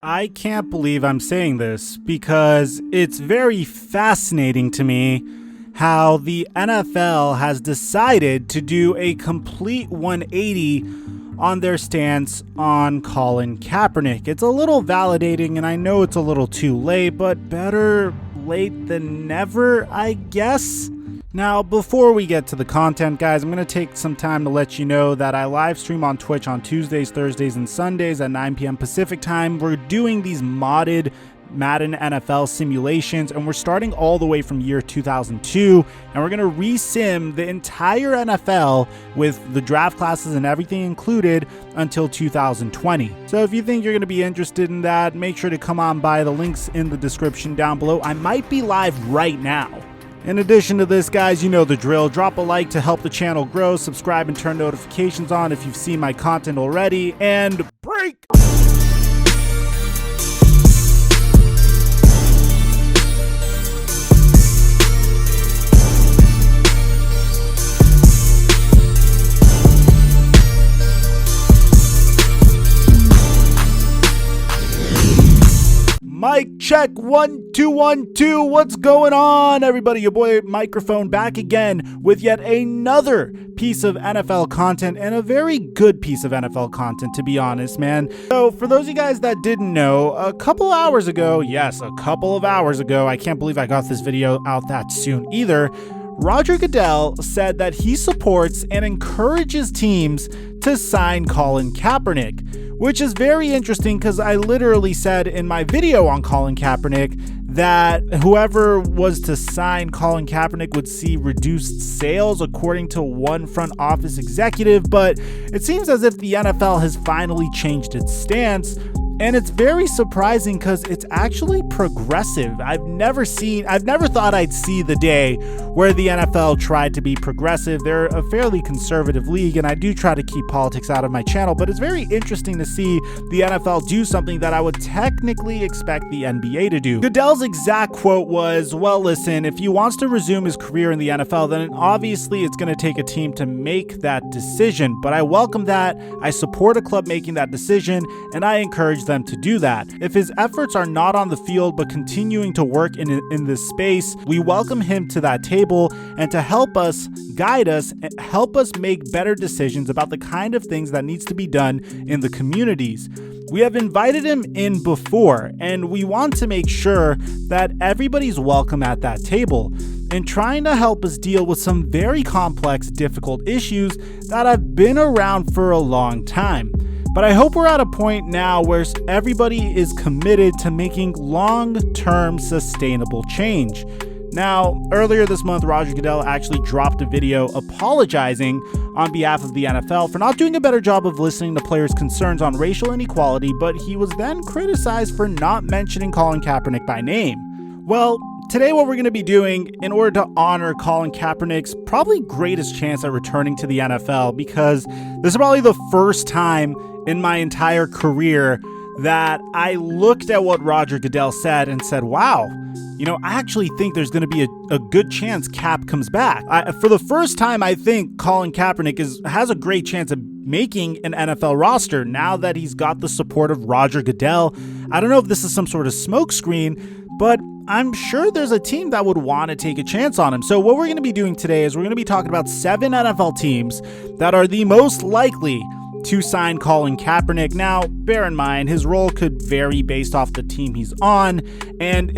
I can't believe I'm saying this because it's very fascinating to me how the NFL has decided to do a complete 180 on their stance on Colin Kaepernick. It's a little validating, and I know it's a little too late, but better late than never, I guess. Now, before we get to the content, guys, I'm going to take some time to let you know that I live stream on Twitch on Tuesdays, Thursdays, and Sundays at 9 p.m. Pacific time. We're doing these modded Madden NFL simulations, and we're starting all the way from year 2002, and we're going to re-sim the entire NFL with the draft classes and everything included until 2020. So if you think you're going to be interested in that, make sure to come on by. The links in the description down below. I might be live right now. In addition to this, guys, you know the drill. Drop a like to help the channel grow, subscribe and turn notifications on if you've seen my content already, and break! Mic check 1 2 1 2. What's going on, everybody? Your boy Microphone back again with yet another piece of NFL content, and a very good piece of NFL content, to be honest, man. So for those of you guys that didn't know, a couple of hours ago, I can't believe I got this video out that soon either, Roger Goodell said that he supports and encourages teams to sign Colin Kaepernick, which is very interesting because I literally said in my video on Colin Kaepernick that whoever was to sign Colin Kaepernick would see reduced sales, according to one front office executive, but it seems as if the NFL has finally changed its stance. And it's very surprising because it's actually progressive. I've never thought I'd see the day where the NFL tried to be progressive. They're a fairly conservative league, and I do try to keep politics out of my channel, but it's very interesting to see the NFL do something that I would technically expect the NBA to do. Goodell's exact quote was, well, listen, if he wants to resume his career in the NFL, then obviously it's going to take a team to make that decision, but I welcome that. I support a club making that decision, and I encourage them to do that. If his efforts are not on the field but continuing to work in this space, we welcome him to that table and to help us, guide us, and help us make better decisions about the kind of things that needs to be done in the communities. We have invited him in before, and we want to make sure that everybody's welcome at that table, and trying to help us deal with some very complex, difficult issues that have been around for a long time. But I hope we're at a point now where everybody is committed to making long-term sustainable change. Now, earlier this month, Roger Goodell actually dropped a video apologizing on behalf of the NFL for not doing a better job of listening to players' concerns on racial inequality, but he was then criticized for not mentioning Colin Kaepernick by name. Well, today what we're going to be doing in order to honor Colin Kaepernick's probably greatest chance at returning to the NFL, because this is probably the first time in my entire career that I looked at what Roger Goodell said and said, wow, I actually think there's going to be a good chance Cap comes back. For the first time, I think Colin Kaepernick has a great chance of making an NFL roster now that he's got the support of Roger Goodell. I don't know if this is some sort of smokescreen, but I'm sure there's a team that would want to take a chance on him. So what we're going to be doing today is we're going to be talking about 7 NFL teams that are the most likely to sign Colin Kaepernick. Now, bear in mind, his role could vary based off the team he's on, and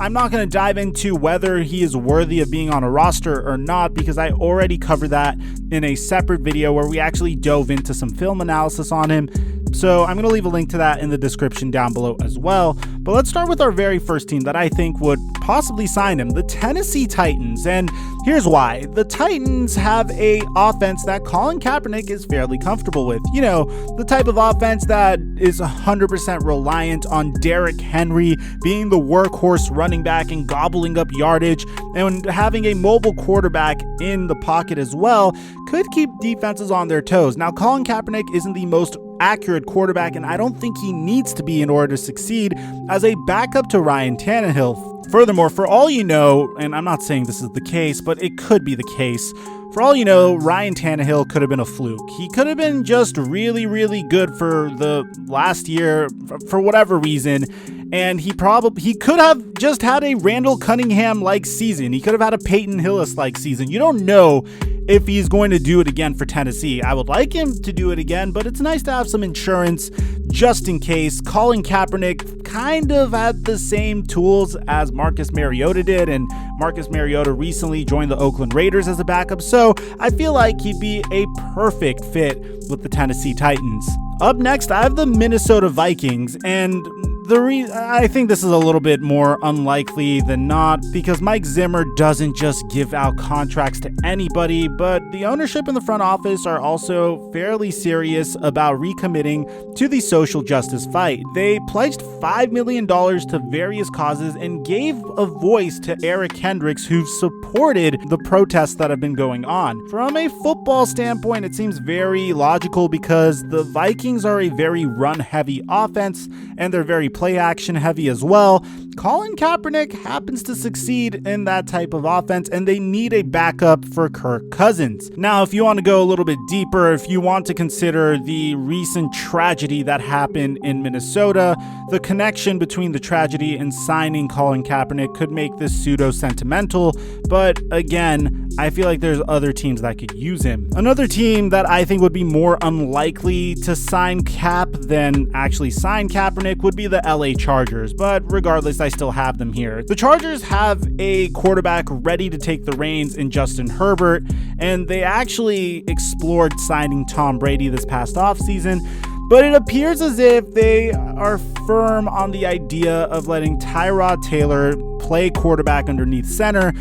I'm not going to dive into whether he is worthy of being on a roster or not, because I already covered that in a separate video where we actually dove into some film analysis on him. So I'm going to leave a link to that in the description down below as well. But let's start with our very first team that I think would possibly sign him, the Tennessee Titans. And here's why. The Titans have a offense that Colin Kaepernick is fairly comfortable with. The type of offense that is 100% reliant on Derrick Henry being the workhorse running back and gobbling up yardage, and having a mobile quarterback in the pocket as well could keep defenses on their toes. Now, Colin Kaepernick isn't the most accurate quarterback, and I don't think he needs to be in order to succeed as a backup to Ryan Tannehill. Furthermore, for all you know, and I'm not saying this is the case, but it could be the case, For all you know, Ryan Tannehill could have been a fluke. He could have been just really, really good for the last year for whatever reason. And he could have just had a Randall Cunningham-like season. He could have had a Peyton Hillis-like season. You don't know if he's going to do it again for Tennessee. I would like him to do it again, but it's nice to have some insurance just in case. Colin Kaepernick kind of had the same tools as Marcus Mariota did, and Marcus Mariota recently joined the Oakland Raiders as a backup, so I feel like he'd be a perfect fit with the Tennessee Titans. Up next, I have the Minnesota Vikings, and I think this is a little bit more unlikely than not because Mike Zimmer doesn't just give out contracts to anybody, but the ownership and the front office are also fairly serious about recommitting to the social justice fight. They pledged $5 million to various causes and gave a voice to Eric Kendricks, who supported the protests that have been going on. From a football standpoint, it seems very logical because the Vikings are a very run-heavy offense and they're very play-action heavy as well. Colin Kaepernick happens to succeed in that type of offense, and they need a backup for Kirk Cousins. Now, if you want to go a little bit deeper, if you want to consider the recent tragedy that happened in Minnesota, the connection between the tragedy and signing Colin Kaepernick could make this pseudo-sentimental, but again, I feel like there's other teams that could use him. Another team that I think would be more unlikely to sign Cap than actually sign Kaepernick would be the LA Chargers, but regardless, I still have them here. The Chargers have a quarterback ready to take the reins in Justin Herbert, and they actually explored signing Tom Brady this past offseason, but it appears as if they are firm on the idea of letting Tyrod Taylor play quarterback underneath center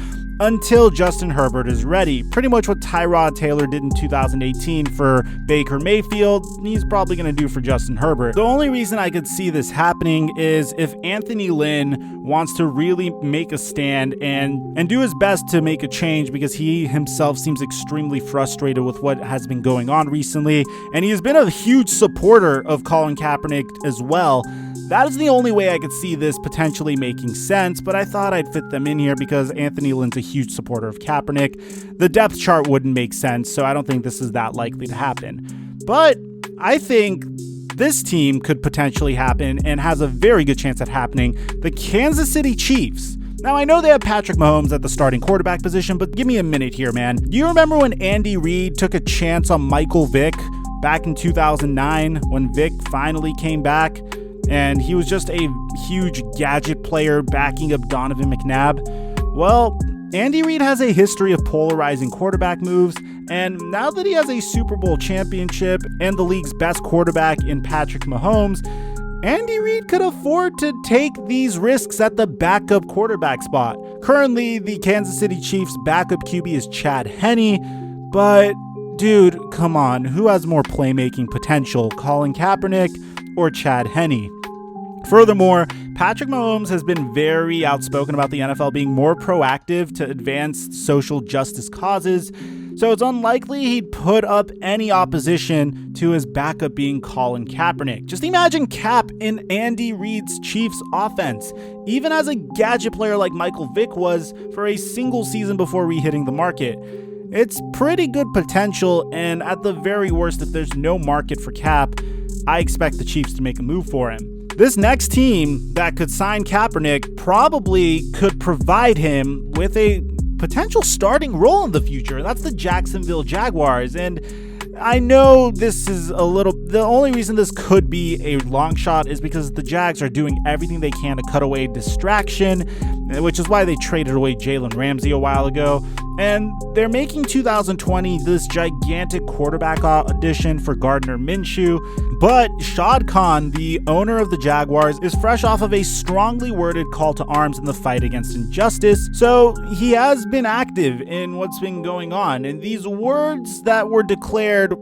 until Justin Herbert is ready. Pretty much what Tyrod Taylor did in 2018 for Baker Mayfield, he's probably going to do for Justin Herbert. The only reason I could see this happening is if Anthony Lynn wants to really make a stand and do his best to make a change, because he himself seems extremely frustrated with what has been going on recently, and he has been a huge supporter of Colin Kaepernick as well. That is the only way I could see this potentially making sense, but I thought I'd fit them in here because Anthony Lynn's a huge supporter of Kaepernick. The depth chart wouldn't make sense, so I don't think this is that likely to happen. But I think this team could potentially happen and has a very good chance at happening. The Kansas City Chiefs. Now, I know they have Patrick Mahomes at the starting quarterback position, but give me a minute here, man. Do you remember when Andy Reid took a chance on Michael Vick back in 2009 when Vick finally came back? And he was just a huge gadget player backing up Donovan McNabb. Well, Andy Reid has a history of polarizing quarterback moves, and now that he has a Super Bowl championship and the league's best quarterback in Patrick Mahomes, Andy Reid could afford to take these risks at the backup quarterback spot. Currently, the Kansas City Chiefs' backup QB is Chad Henne, but dude, come on, who has more playmaking potential, Colin Kaepernick or Chad Henne? Furthermore, Patrick Mahomes has been very outspoken about the NFL being more proactive to advance social justice causes, so it's unlikely he'd put up any opposition to his backup being Colin Kaepernick. Just imagine Cap in Andy Reid's Chiefs offense, even as a gadget player like Michael Vick was for a single season before re-hitting the market. It's pretty good potential, and at the very worst, if there's no market for Cap, I expect the Chiefs to make a move for him. This next team that could sign Kaepernick probably could provide him with a potential starting role in the future. That's the Jacksonville Jaguars. And I know this is the only reason this could be a long shot is because the Jags are doing everything they can to cut away distraction, which is why they traded away Jalen Ramsey a while ago. And they're making 2020 this gigantic quarterback audition for Gardner Minshew. But Shad Khan, the owner of the Jaguars, is fresh off of a strongly worded call to arms in the fight against injustice. So he has been active in what's been going on. And these words that were declared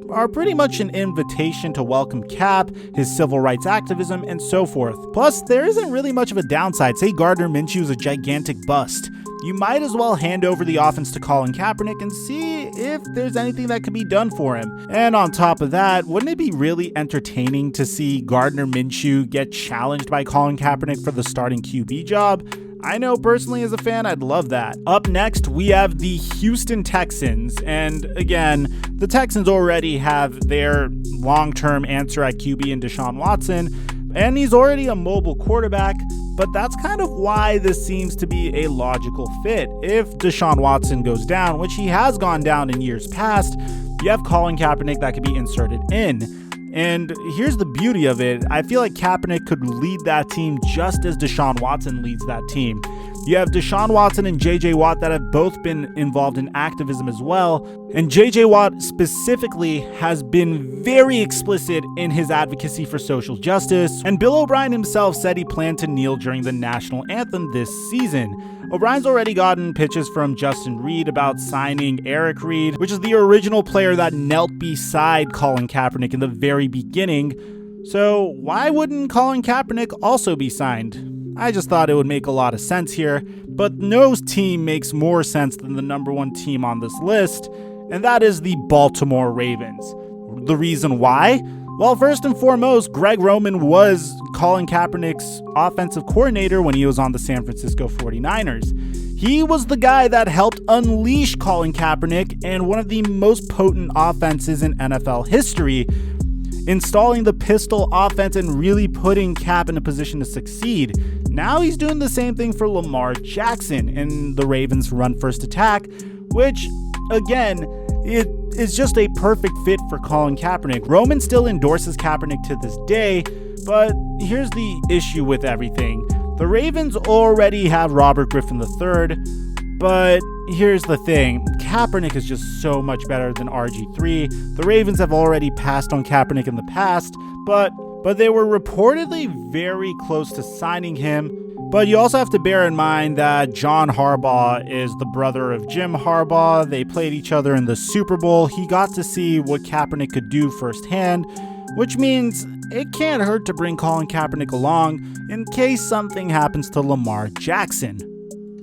are pretty much an invitation to welcome Cap, his civil rights activism, and so forth. Plus, there isn't really much of a downside. Say Gardner Minshew is a gigantic bust. You might as well hand over the offense to Colin Kaepernick and see if there's anything that could be done for him. And on top of that, wouldn't it be really entertaining to see Gardner Minshew get challenged by Colin Kaepernick for the starting QB job? I know personally as a fan, I'd love that. Up next, we have the Houston Texans. And again, the Texans already have their long-term answer at QB in Deshaun Watson, and he's already a mobile quarterback, but that's kind of why this seems to be a logical fit. If Deshaun Watson goes down, which he has gone down in years past, you have Colin Kaepernick that could be inserted in. And here's the beauty of it. I feel like Kaepernick could lead that team just as Deshaun Watson leads that team. You have Deshaun Watson and J.J. Watt that have both been involved in activism as well. And J.J. Watt specifically has been very explicit in his advocacy for social justice. And Bill O'Brien himself said he planned to kneel during the national anthem this season. O'Brien's already gotten pitches from Justin Reed about signing Eric Reed, which is the original player that knelt beside Colin Kaepernick in the very beginning. So why wouldn't Colin Kaepernick also be signed? I just thought it would make a lot of sense here, but no team makes more sense than the number one team on this list, and that is the Baltimore Ravens. The reason why? Well, first and foremost, Greg Roman was Colin Kaepernick's offensive coordinator when he was on the San Francisco 49ers. He was the guy that helped unleash Colin Kaepernick and one of the most potent offenses in NFL history, installing the pistol offense and really putting Cap in a position to succeed. Now he's doing the same thing for Lamar Jackson in the Ravens' run-first attack, which, again, it is just a perfect fit for Colin Kaepernick. Roman still endorses Kaepernick to this day, but here's the issue with everything. The Ravens already have Robert Griffin III, but here's the thing. Kaepernick is just so much better than RG3. The Ravens have already passed on Kaepernick in the past, but they were reportedly very close to signing him. But you also have to bear in mind that John Harbaugh is the brother of Jim Harbaugh. They played each other in the Super Bowl. He got to see what Kaepernick could do firsthand, which means it can't hurt to bring Colin Kaepernick along in case something happens to Lamar Jackson.